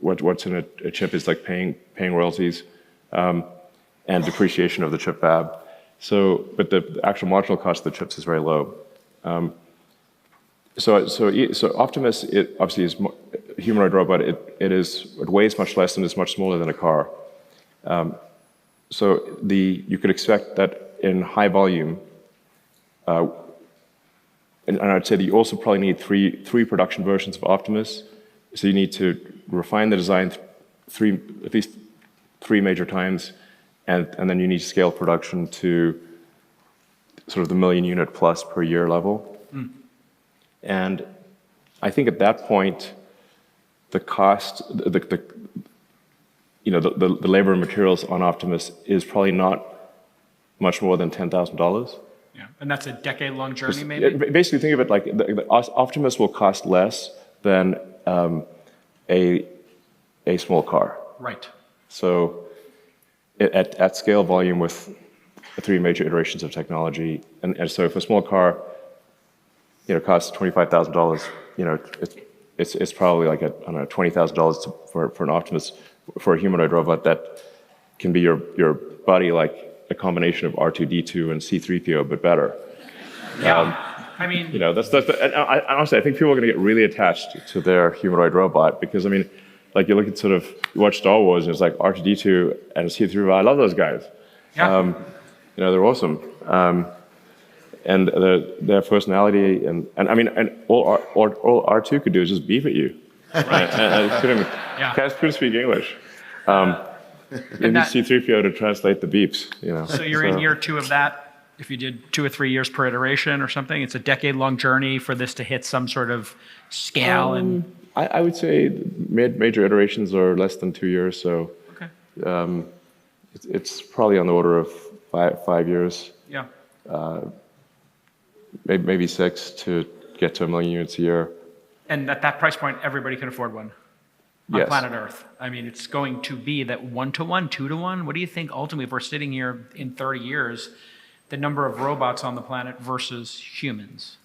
what's in a chip is paying royalties and depreciation of the chip fab. So, but the actual marginal cost of the chips is very low. So Optimus, it obviously is a humanoid robot. It weighs much less and is much smaller than a car. So you could expect that in high volume, and I'd say that you also probably need three production versions of Optimus. So you need to refine the design at least 3 major times, and then you need to scale production to sort of the 1 million unit plus per year level. And I think at that point, the cost, the labor and materials on Optimus is probably not much more than $10,000. Yeah, and that's a decade-long journey, maybe? Basically, think of it like the Optimus will cost less than a small car. Right. So at scale volume with 3 major iterations of technology, and so if a small car costs $25,000, it's probably like $20,000 for an Optimus, for a humanoid robot that can be your buddy, like a combination of R2D2 and C3PO, but better. Yeah, honestly, I think people are going to get really attached to their humanoid robot because, you look at you watch Star Wars and it's like R2D2 and C3PO. I love those guys. Yeah. They're awesome. and their personality, and I mean, and all R2 could do is just beep at you. Right. And couldn't speak English. You need C-3PO to translate the beeps, you know. So you're in year 2 of that. If you did 2 or 3 years per iteration or something, it's a decade-long journey for this to hit some sort of scale. I would say major iterations are less than 2 years, so it's probably on the order of 5 years. Yeah. Maybe 6 to get to 1 million units a year. And at that price point, everybody can afford one on planet Earth. I mean, it's going to be that 1-to-1, 2-to-1. What do you think ultimately, if we're sitting here in 30 years, the number of robots on the planet versus humans?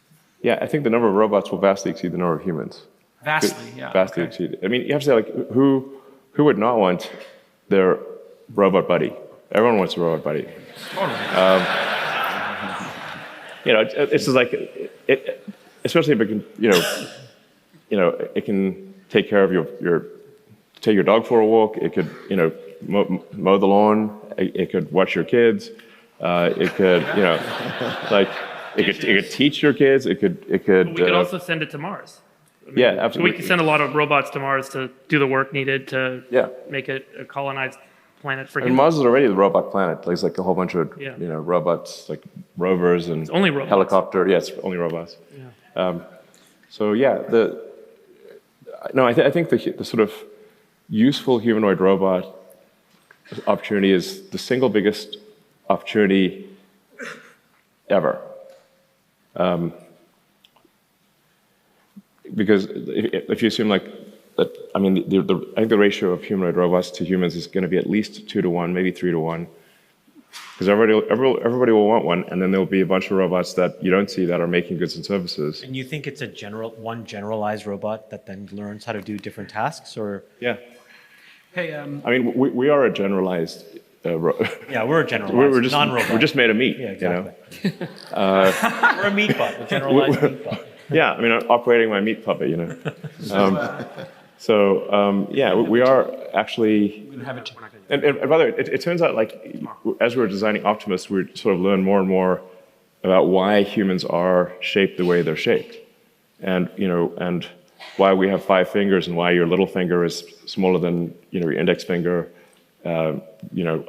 Yeah, I think the number of robots will vastly exceed the number of humans. Vastly, yeah. Vastly exceed. I mean, you have to say, like, who would not want their robot buddy? Everyone wants a robot buddy. Totally. You know, it's just like, especially if it can, you know, it can take care of take your dog for a walk. It could, you know, mow the lawn. It could watch your kids. It could, you know, like, it could teach your kids. It could. We could also send it to Mars. I mean, yeah, absolutely. We could send a lot of robots to Mars to do the work needed to make it a colonized planet for humans. And Mars is already the robot planet. There's like a whole bunch of you know, robots, like rovers and only robots. Helicopter. Yeah, it's only robots. Yeah. So yeah, I think the sort of useful humanoid robot opportunity is the single biggest opportunity ever. Because if you assume like that, I mean, I think the ratio of humanoid robots to humans is going to be at least 2-to-1, maybe 3-to-1. Because everybody will want one, and then there'll be a bunch of robots that you don't see that are making goods and services. And you think it's one generalized robot that then learns how to do different tasks, or? Yeah. Hey, I mean, we are a generalized. Yeah, we're a generalized non-robot. We're just made of meat. Yeah, exactly. You know? We're a meat bot, a generalized meat bot. Yeah, I mean, I'm operating my meat puppet, you know. Yeah, we are actually. And by the way, it turns out, like, as we're designing Optimus, we sort of learn more and more about why humans are shaped the way they're shaped, and you know, and why we have 5 fingers, and why your little finger is smaller than, you know, your index finger. You know,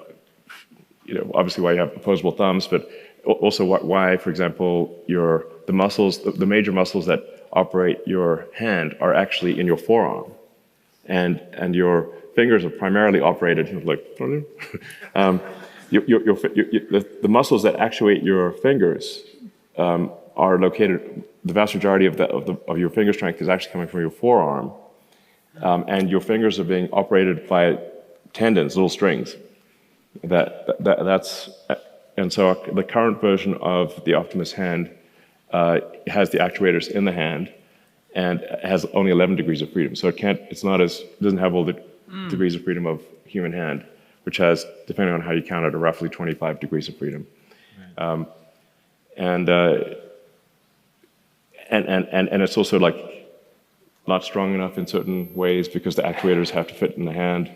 obviously why you have opposable thumbs, but also why, for example, the muscles, the major muscles that operate your hand are actually in your forearm, and your fingers are primarily operated like the muscles that actuate your fingers are located. The vast majority of your finger strength is actually coming from your forearm, and your fingers are being operated by tendons, little strings. And so the current version of the Optimus hand has the actuators in the hand and has only 11 degrees of freedom. So it doesn't have all the degrees of freedom of human hand, which has, depending on how you count it, roughly 25 degrees of freedom. Right. And it's also like not strong enough in certain ways because the actuators have to fit in the hand.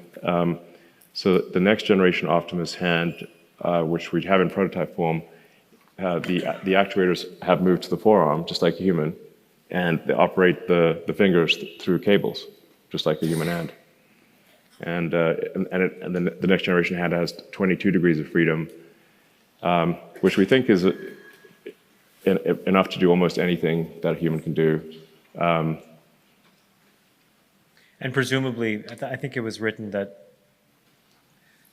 So the next generation Optimus hand, which we have in prototype form, the actuators have moved to the forearm, just like a human, and they operate the fingers through cables, just like a human hand. And then the next generation hand has 22 degrees of freedom, which we think is enough to do almost anything that a human can do. And presumably, I think it was written that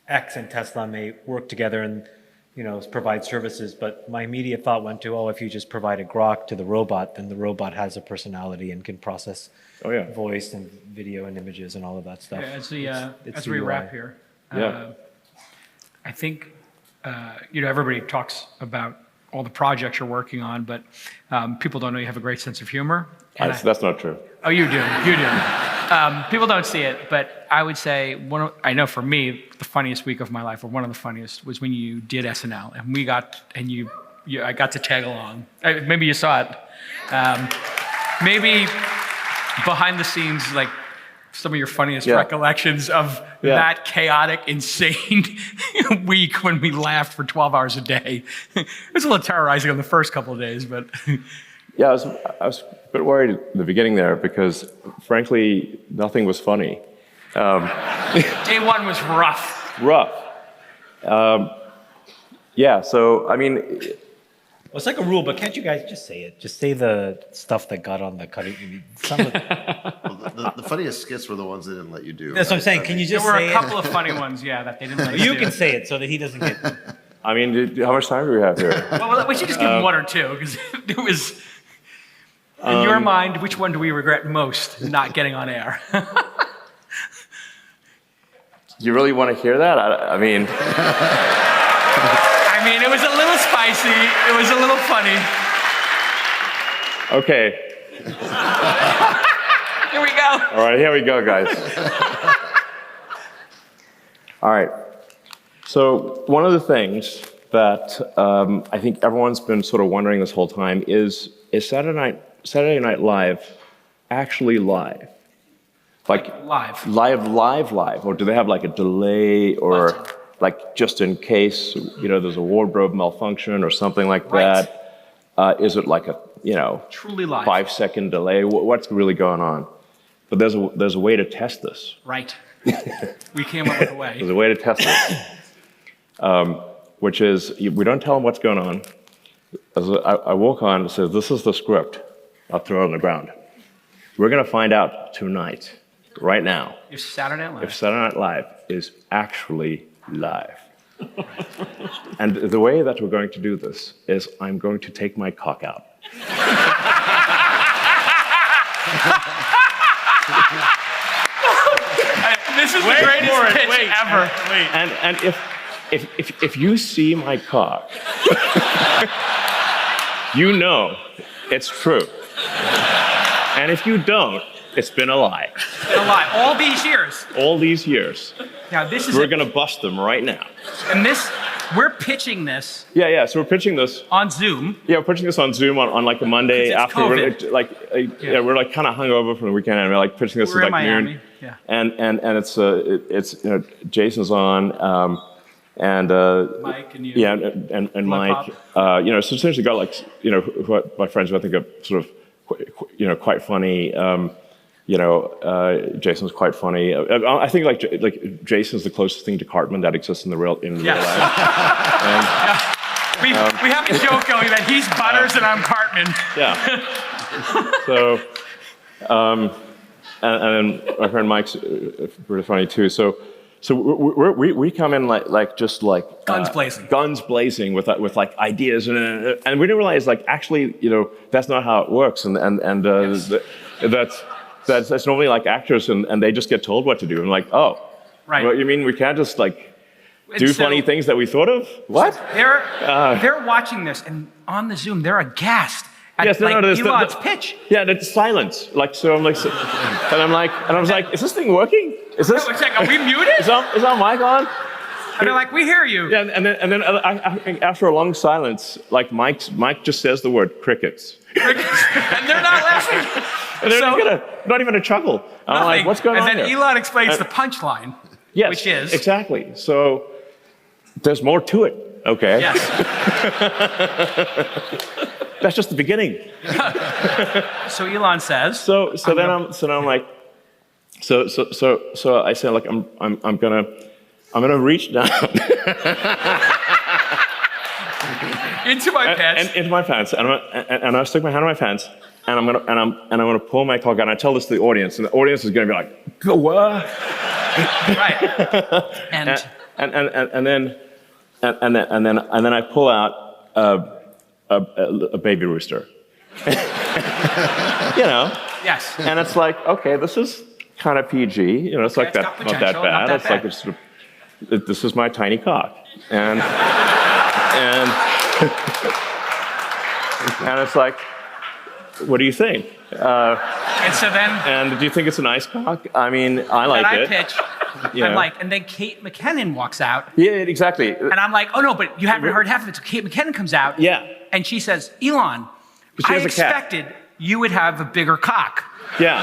X and Tesla may work together and, you know, provide services, but my immediate thought went to, if you just provide a grok to the robot, then the robot has a personality and can process voice and video and images and all of that stuff. Yeah, as we wrap here, I think, you know, everybody talks about all the projects you're working on, but people don't know you have a great sense of humor. That's not true. Oh, you do. You do. People don't see it, but I would say I know for me, the funniest week of my life, or one of the funniest, was when you did SNL, and I got to tag along. Maybe you saw it. Maybe behind the scenes, like some of your funniest Yeah. recollections of that chaotic, insane week when we laughed for 12 hours a day. It was a little terrorizing on the first couple of days, but Yeah, I was a bit worried at the beginning there because, frankly, nothing was funny. day one was rough. Rough. Yeah, so, I mean, Well, it's like a rule, but can't you guys just say it? Just say the stuff that got on the cutting. I mean, some of The funniest skits were the ones they didn't let you do. that's what I'm saying. I Can mean, you There just were say a couple of funny ones, that they didn't let it? us You do. can say it so that he doesn't get. I mean, how much time do we have here? Well, we should just give him one or two, because it was, in your mind, which one do we regret most not getting on air? You really want to hear that? I mean, I mean, it was a little spicy. It was a little funny. okay. Here we go. All right, here we go, guys. All right. So one of the things that I think everyone's been sort of wondering this whole time is Saturday Night Live actually live? Like Live. or do they have like a delay or like just in case there's a wardrobe malfunction or something like that? Is it like a Truly live. 5-second delay? What's really going on? But there's a way to test this. Right. We came up with a way. There's a way to test this, which is we don't tell them what's going on. As I walk on, it says, "This is the script." I'll throw it on the ground. We're going to find out tonight, right now, If Saturday Night Live. if Saturday Night Live is actually live. And the way that we're going to do this is I'm going to take my cock out. This is the greatest pitch ever. And if you see my cock, you know it's true. And if you don't, it's been a lie. It's been a lie. All these years. All these years. Now this is We're going to bust them right now. and we're pitching this Yeah, so we're pitching this. on Zoom. Yeah, we're pitching this on Zoom on like a Monday 'Cause it's after we're COVID. we're like kind of hungover from the weekend, and we're like pitching this We're at in like Miami. noon. Yeah. And it's Jason's on, and Mike and you. yeah, and Mike, Pop. so essentially got like who my friends who I think are sort of quite funny. Jason's quite funny. I think like Jason's the closest thing to Cartman that exists in real life. We have a joke going that he's Butters and I'm Cartman. Yeah. So, and then my friend Mike's pretty funny too. So we come in like Guns blazing. guns blazing with like ideas, and we didn't realize like actually that's not how it works, and that's normally like actors, and they just get told what to do, and like, oh, Right. Well, you mean we can't just like do And so- funny things that we thought of? What? They're watching this, and on the Zoom, they're aghast at Yes, no, there's Elon's pitch. Yeah, it's silence. Like so, I'm like, and I was like, is this thing working? Is this? It's like, are we muted? Is our mic on? And they're like, we hear you. Yeah, and then after a long silence, like Mike just says the word crickets, And they're not laughing. and they're not even a chuckle. I'm like, what's going on And then here? Elon explains the punchline. Yes, which is exactly. So there's more to it. Okay. Yes. That's just the beginning. So Elon says. So then I'm like, so I said like I'm gonna reach down Into my pants. and into my pants, and I stick my hand in my pants, and I'm gonna pull my cock out. And I tell this to the audience, and the audience is gonna be like, "Go what?" Right. And then I pull out a baby rooster. yes. And it's like, okay, this is kind of PG. It's like it's got that, not that potential, bad. not that It's like bad. it's sort of, this is my tiny cock, and and it's like, what do you think? And so then. And do you think it's a nice cock? I mean, I like And I it. pitch. Yeah. I'm like, and then Kate McKinnon walks out. Yeah, exactly. And I'm like, oh no, but you haven't heard half of it. So Kate McKinnon comes out. Yeah. And she says, Elon, But she I has a cat. expected you would have a bigger cock. Yeah.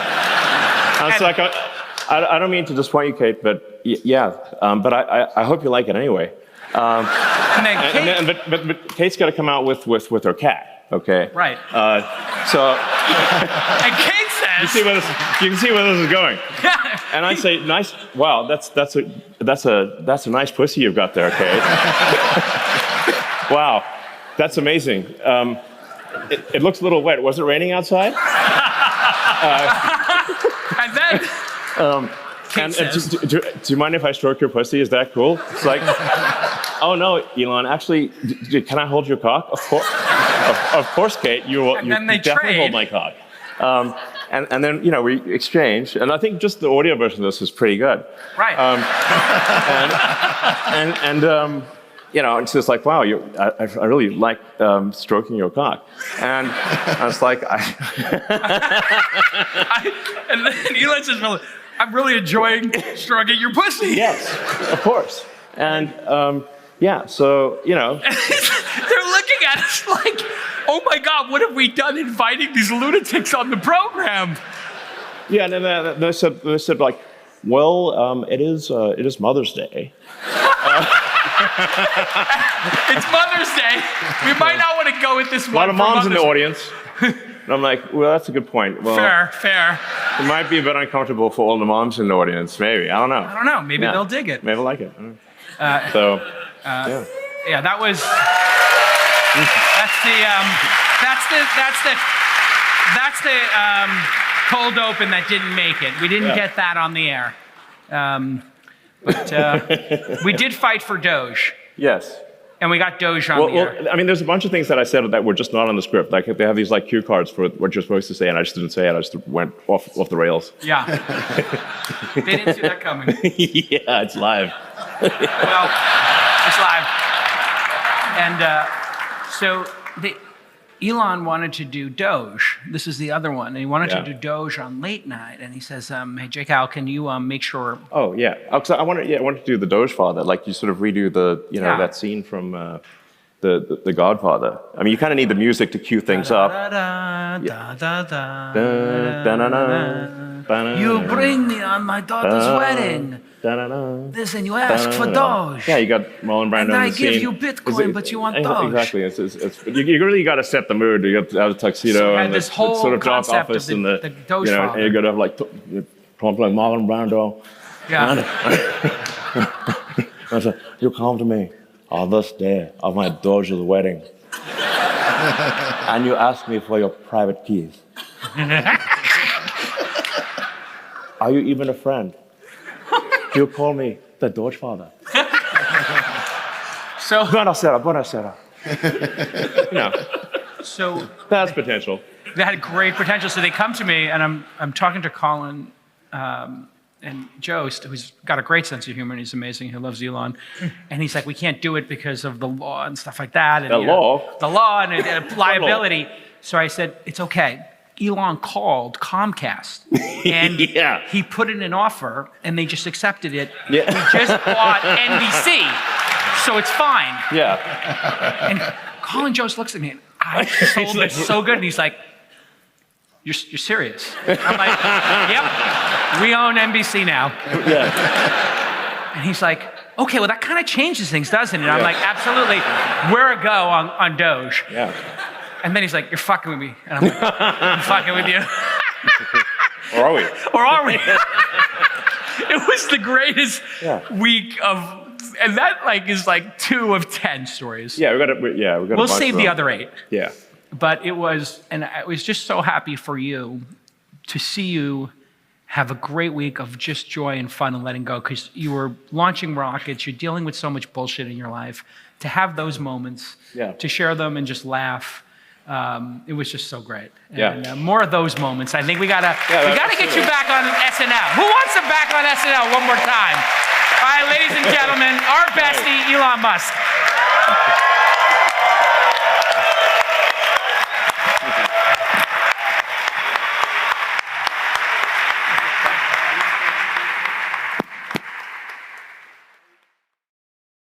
And it's like, I don't mean to disappoint you, Kate, but but I hope you like it anyway. And then Kate, But Kate's got to come out with her cat, okay? right. So And Kate says, you can see where this is going. And I say, nice. Wow, that's a nice pussy you've got there, Kate. Wow, that's amazing. It looks a little wet. Was it raining outside? and then Kate says, do you mind if I stroke your pussy? Is that cool? It's like, oh no, Elon. Actually, can I hold your cock? Of course, of course, Kate. You then they definitely trade. hold my cock. And then we exchange, and I think just the audio version of this is pretty good. right. It's just like, wow, I really like stroking your cock. And I was like, and then Elon says, well, I'm really enjoying stroking your pussy. yes, of course. And so, They're looking at us like, oh my God, what have we done inviting these lunatics on the program? yeah, and then they said like, well, it is Mother's Day. It's Mother's Day. We might not want to go with this one. A lot of for moms in the Mother's- audience. And I'm like, well, that's a good point. Well, Fair. it might be a bit uncomfortable for all the moms in the audience, maybe. I don't know. I don't know. Maybe they'll dig it. Maybe they'll like it. I don't know. Yeah. Yeah, that was. That's the cold open that didn't make it. We didn't get that on the air. But we did fight for Doge, Yes. and we got Doge on the air. Well, I mean, there's a bunch of things that I said that were just not on the script. Like they have these like cue cards for what you're supposed to say, and I just didn't say it. I just went off the rails. Yeah. They didn't see that coming. Yeah, it's live. Well, it's live. And so Elon wanted to do Doge. This is the other one. And he wanted to do Doge on late night. And he says, hey, Jake Al, can you make sure? Oh, yeah. I wanted to do the Doge Father. Like you sort of redo that scene from the Godfather. I mean, you kind of need the music to cue things up. You bring me on my daughter's wedding. Listen, you ask for Doge. Yeah, you got Marlon Brando And I in the give scene. you Bitcoin, but you want Doge. Exactly. You really got to set the mood. You got to have a tuxedo So and this the whole sort of dark concept of office the and Doge Father. and you got to have like Marlon Brando. Yeah. I said, you come to me on this day of my Doge's wedding, and you ask me for your private keys. Are you even a friend? You call me the Doge Father. So, Buonasera. so That's potential. they had great potential. So they come to me, and I'm talking to Colin and Jost, who's got a great sense of humor, and he's amazing. He loves Elon. And he's like, we can't do it because of the law and stuff like that. And, The law? The law and liability. So I said, it's okay. Elon called Comcast, and he put in an offer, and they just accepted it. Yeah. We just bought NBC, so it's fine. Yeah. And Colin Jost looks at me, and I sold this so good, and he's like, you're serious? I'm like, yep, we own NBC now. Yeah. And he's like, okay, well, that kind of changes things, doesn't it? I'm like, absolutely. We're a go on Doge. Yeah. And then he's like, you're fucking with me. And I'm like, I'm fucking with you. Or are we? Or are we? It was the greatest week of, and that is 2 of 10 stories. Yeah, we got. We'll save the other 8. Yeah. But it was, and I was just so happy for you to see you have a great week of just joy and fun and letting go, because you were launching rockets, you're dealing with so much bullshit in your life. To have those moments, to share them and just laugh, it was just so great. And more of those moments. I think we gotta get you back on SNL. Who wants him back on SNL one more time? All right, ladies and gentlemen, our bestie, Elon Musk.